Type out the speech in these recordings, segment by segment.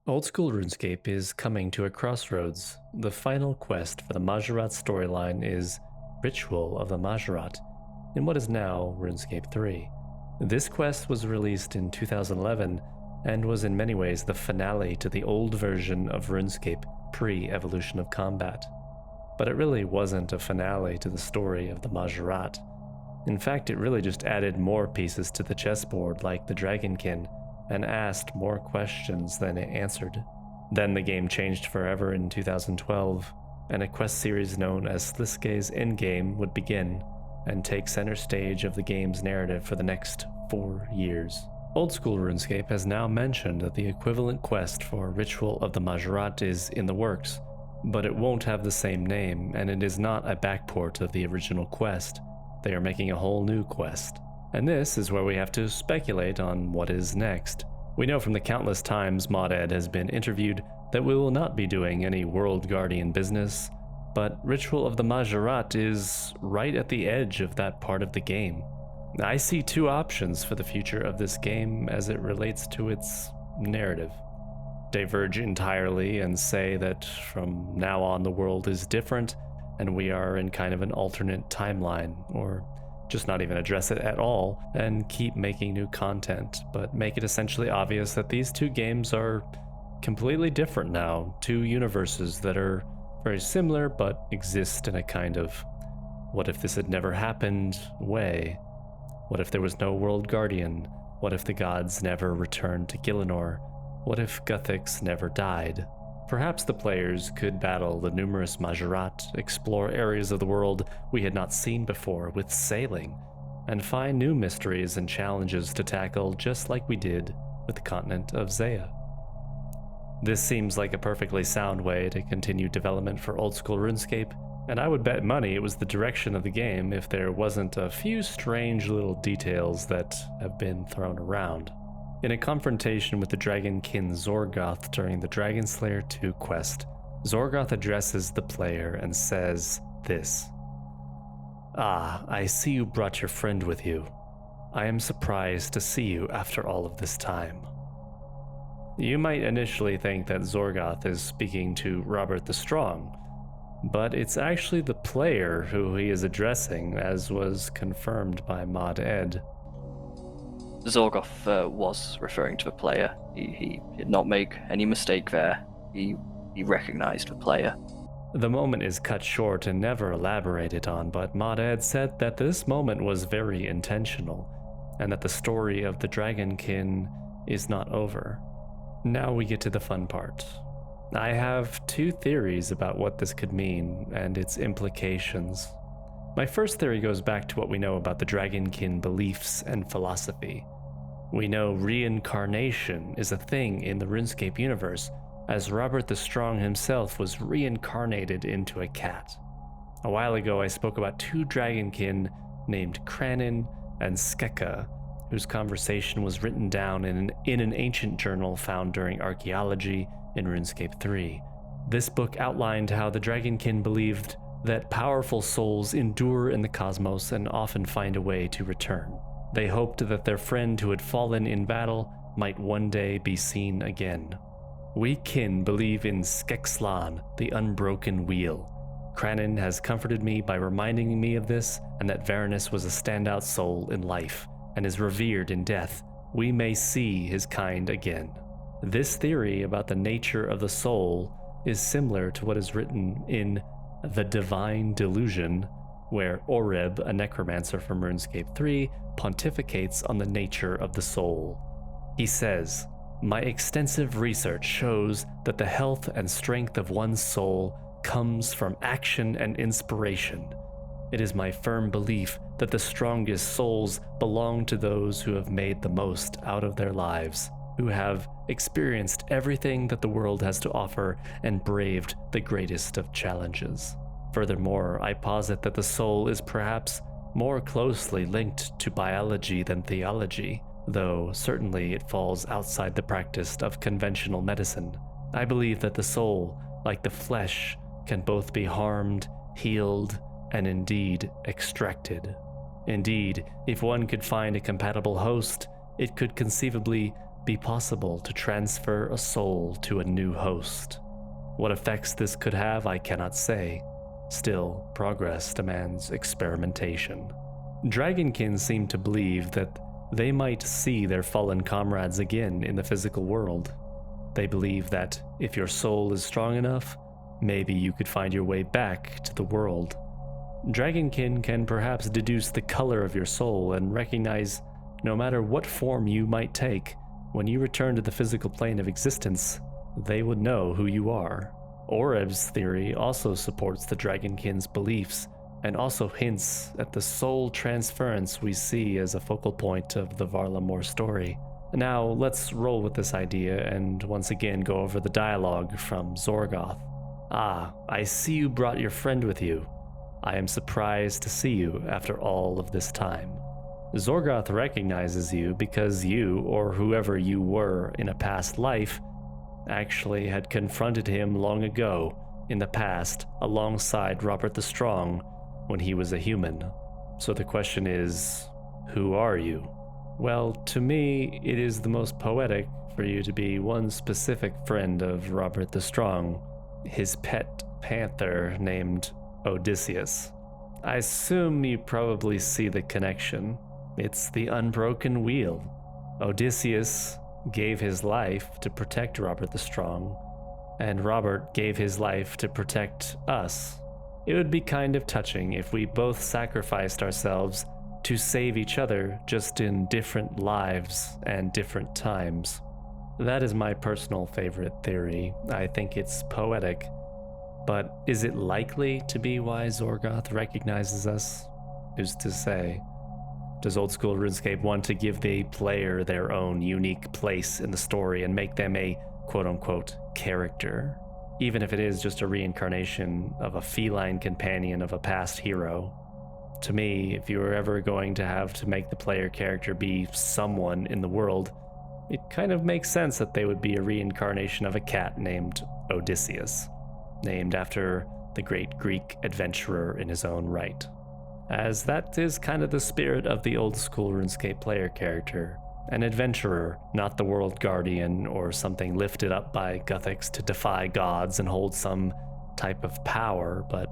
Old school RuneScape is coming to a crossroads. The final quest for the Majat storyline is Ritual of the Majat, in what is now RuneScape 3. This quest was released in 2011 and was in many ways the finale to the old version of RuneScape pre-Evolution of Combat. But it really wasn't a finale to the story of the Majat. In fact, it really just added more pieces to the chessboard like the Dragonkin, and asked more questions than it answered. Then the game changed forever in 2012, and a quest series known as Sliske's Endgame would begin, and take center stage of the game's narrative for the next 4 years. Old school RuneScape has now mentioned that the equivalent quest for Ritual of the Majat is in the works, but it won't have the same name, and it is not a backport of the original quest. They are making a whole new quest. And this is where we have to speculate on what is next. We know from the countless times Majat has been interviewed that we will not be doing any World Guardian business, but Ritual of the Majat is right at the edge of that part of the game. I see 2 options for the future of this game as it relates to its narrative. Diverge entirely and say that from now on the world is different and we are in kind of an alternate timeline, or just not even address it at all and keep making new content, but make it essentially obvious that these 2 games are completely different now, 2 universes that are very similar but exist in a kind of what if this had never happened way. What if there was no World Guardian? What if the gods never returned to Gielinor? What if Guthix never died? Perhaps the players could battle the numerous Majat, explore areas of the world we had not seen before with sailing, and find new mysteries and challenges to tackle just like we did with the continent of Zaya. This seems like a perfectly sound way to continue development for old school RuneScape, and I would bet money it was the direction of the game if there wasn't a few strange little details that have been thrown around. In a confrontation with the Dragonkin Zorgoth during the Dragonslayer 2 quest, Zorgoth addresses the player and says this: "Ah, I see you brought your friend with you. I am surprised to see you after all of this time." You might initially think that Zorgoth is speaking to Robert the Strong, but it's actually the player who he is addressing, as was confirmed by Mod Ed. Zorgoth was referring to the player. He did not make any mistake there. He recognized the player. The moment is cut short and never elaborated on, but Mod Ed said that this moment was very intentional, and that the story of the Dragonkin is not over. Now we get to the fun part. I have 2 theories about what this could mean and its implications. My first theory goes back to what we know about the Dragonkin beliefs and philosophy. We know reincarnation is a thing in the RuneScape universe, as Robert the Strong himself was reincarnated into a cat. A while ago I spoke about 2 Dragonkin named Kranin and Skeka, whose conversation was written down in an ancient journal found during archaeology in RuneScape 3. This book outlined how the Dragonkin believed that powerful souls endure in the cosmos and often find a way to return. They hoped that their friend who had fallen in battle might one day be seen again. We kin believe in Skexlan, the unbroken wheel. Kranin has comforted me by reminding me of this, and that Varanus was a standout soul in life, and is revered in death. We may see his kind again. This theory about the nature of the soul is similar to what is written in The Divine Delusion, where Oreb, a necromancer from RuneScape 3, pontificates on the nature of the soul. He says, "My extensive research shows that the health and strength of one's soul comes from action and inspiration. It is my firm belief that the strongest souls belong to those who have made the most out of their lives, who have experienced everything that the world has to offer and braved the greatest of challenges. Furthermore, I posit that the soul is perhaps more closely linked to biology than theology, though certainly it falls outside the practice of conventional medicine. I believe that the soul, like the flesh, can both be harmed, healed, and indeed extracted. Indeed, if one could find a compatible host, it could conceivably be possible to transfer a soul to a new host. What effects this could have, I cannot say. Still, progress demands experimentation. Dragonkin seem to believe that they might see their fallen comrades again in the physical world. They believe that if your soul is strong enough, maybe you could find your way back to the world. Dragonkin can perhaps deduce the color of your soul and recognize no matter what form you might take, when you return to the physical plane of existence, they would know who you are. Oreb's theory also supports the Dragonkin's beliefs and also hints at the soul transference we see as a focal point of the Varlamore story. Now, let's roll with this idea and once again go over the dialogue from Zorgoth. "Ah, I see you brought your friend with you. I am surprised to see you after all of this time." Zorgoth recognizes you because you, or whoever you were in a past life, actually had confronted him long ago, in the past, alongside Robert the Strong, when he was a human. So the question is, who are you? Well, to me, it is the most poetic for you to be one specific friend of Robert the Strong, his pet panther named Odysseus. I assume you probably see the connection. It's the unbroken wheel. Odysseus gave his life to protect Robert the Strong, and Robert gave his life to protect us. It would be kind of touching if we both sacrificed ourselves to save each other, just in different lives and different times. That is my personal favorite theory. I think it's poetic. But is it likely to be why Zorgoth recognizes us? Who's to say? Does old school RuneScape want to give the player their own unique place in the story and make them a quote-unquote character? Even if it is just a reincarnation of a feline companion of a past hero. To me, if you were ever going to have to make the player character be someone in the world, it kind of makes sense that they would be a reincarnation of a cat named Odysseus, named after the great Greek adventurer in his own right. As that is kind of the spirit of the old school RuneScape player character. An adventurer, not the world guardian or something lifted up by Gothics to defy gods and hold some type of power, but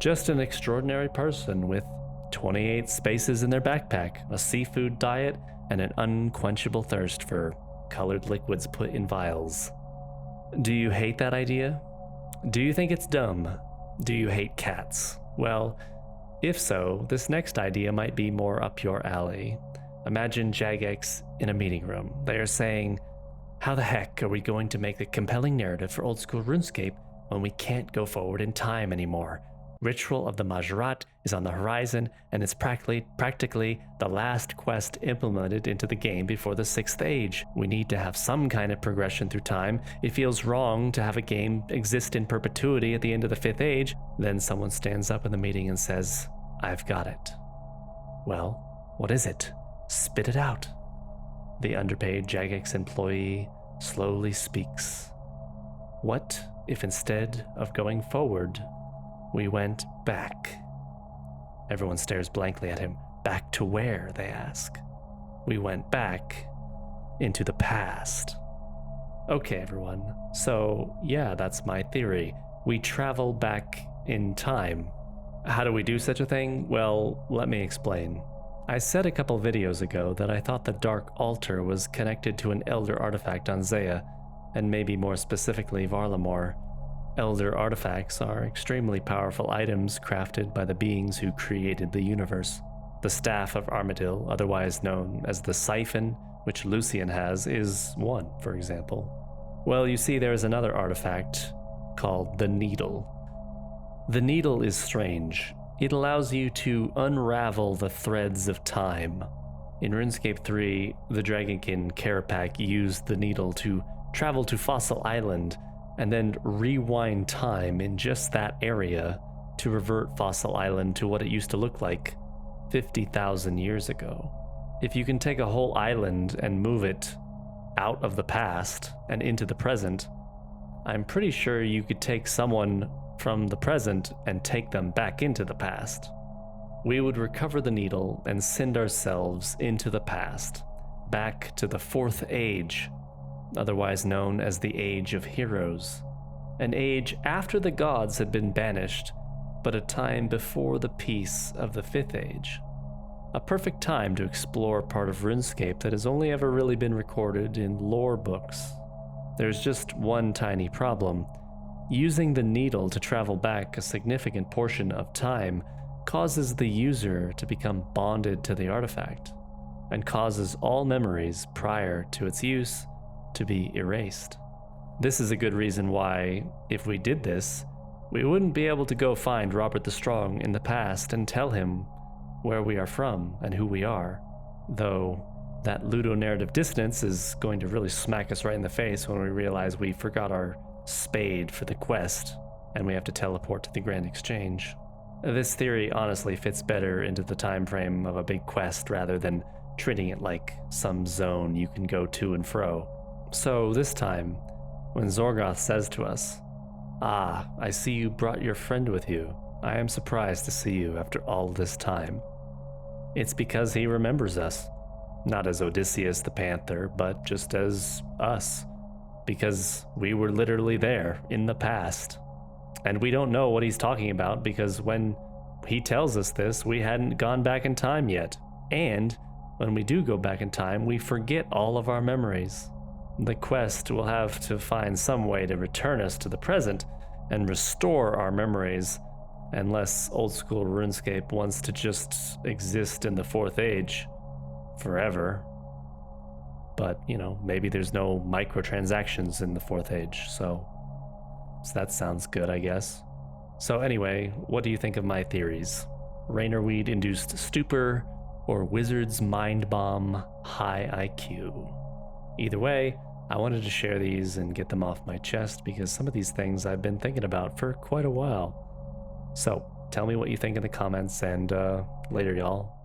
just an extraordinary person with 28 spaces in their backpack, a seafood diet, and an unquenchable thirst for colored liquids put in vials. Do you hate that idea? Do you think it's dumb? Do you hate cats? Well, if so, this next idea might be more up your alley. Imagine Jagex in a meeting room. They are saying, how the heck are we going to make a compelling narrative for old school RuneScape when we can't go forward in time anymore? Ritual of the Majat is on the horizon, and it's practically the last quest implemented into the game before the 6th age. We need to have some kind of progression through time. It feels wrong to have a game exist in perpetuity at the end of the 5th age. Then someone stands up in the meeting and says, I've got it. Well, what is it? Spit it out. The underpaid Jagex employee slowly speaks. What if instead of going forward, we went back? Everyone stares blankly at him. Back to where, they ask. We went back into the past. Okay, everyone. So, yeah, that's my theory. We travel back in time. How do we do such a thing? Well, let me explain. I said a couple videos ago that I thought the Dark Altar was connected to an Elder artifact on Zaya, and maybe more specifically Varlamore. Elder artifacts are extremely powerful items crafted by the beings who created the universe. The Staff of Armadil, otherwise known as the Siphon, which Lucian has, is one, for example. Well, you see, there is another artifact called the Needle. The Needle is strange. It allows you to unravel the threads of time. In RuneScape 3, the Dragonkin Carapac used the Needle to travel to Fossil Island and then rewind time in just that area to revert Fossil Island to what it used to look like 50,000 years ago. If you can take a whole island and move it out of the past and into the present, I'm pretty sure you could take someone from the present and take them back into the past. We would recover the Needle and send ourselves into the past, back to the Fourth Age, otherwise known as the Age of Heroes, an age after the gods had been banished, but a time before the peace of the Fifth Age. A perfect time to explore part of Runescape that has only ever really been recorded in lore books. There's just one tiny problem. Using the needle to travel back a significant portion of time causes the user to become bonded to the artifact, and causes all memories prior to its use to be erased. This is a good reason why, if we did this, we wouldn't be able to go find Robert the Strong in the past and tell him where we are from and who we are, though that ludonarrative dissonance is going to really smack us right in the face when we realize we forgot our spade for the quest and we have to teleport to the Grand Exchange. This theory honestly fits better into the time frame of a big quest rather than treating it like some zone you can go to and fro. So this time, when Zorgoth says to us, "Ah, I see you brought your friend with you. I am surprised to see you after all this time," it's because he remembers us. Not as Odysseus the Panther, but just as us. Because we were literally there in the past. And we don't know what he's talking about because when he tells us this, we hadn't gone back in time yet. And when we do go back in time, we forget all of our memories. The quest will have to find some way to return us to the present and restore our memories, unless old school RuneScape wants to just exist in the Fourth Age forever. But, maybe there's no microtransactions in the Fourth Age, so that sounds good, I guess. So anyway, what do you think of my theories? Rainerweed-induced stupor, or Wizard's Mind Bomb high IQ? Either way, I wanted to share these and get them off my chest because some of these things I've been thinking about for quite a while. So, tell me what you think in the comments, and later, y'all.